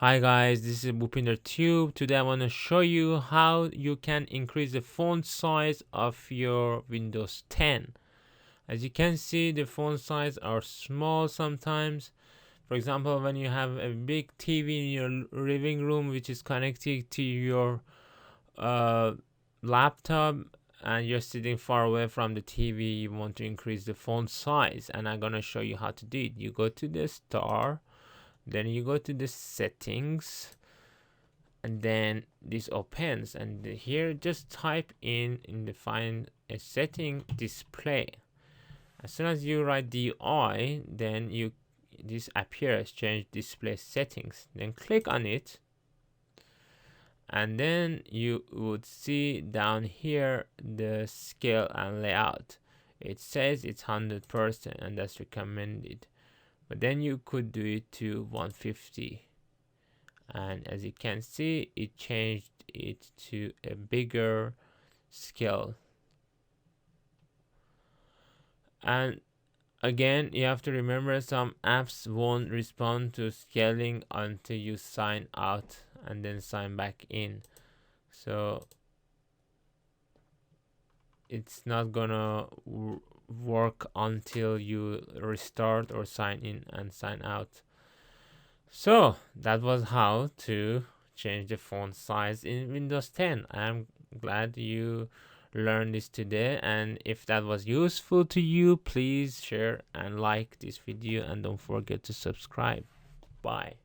Hi guys, this is Bhupinder Tube. Today I want to show you how you can increase the font size of your Windows 10. As you can see, the font size are small sometimes. For example, when you have a big TV in your living room which is connected to your laptop and you're sitting far away from the TV, you want to increase the font size, and I'm gonna show you how to do it. You go to the star, then you go to the settings, and then this opens, and here just type in the find a setting display. As soon as you write DI, then this appears change display settings, then click on it, and then you would see down here the scale and layout. It says it's 100% and that's recommended, but then you could do it to 150, and as you can see it changed it to a bigger scale. And again, you have to remember some apps won't respond to scaling until you sign out and then sign back in, so it's not gonna work until you restart or sign in and sign out. So that was how to change the font size in Windows 10. I'm glad you learned this today, and if that was useful to you, please share and like this video, and don't forget to subscribe. Bye.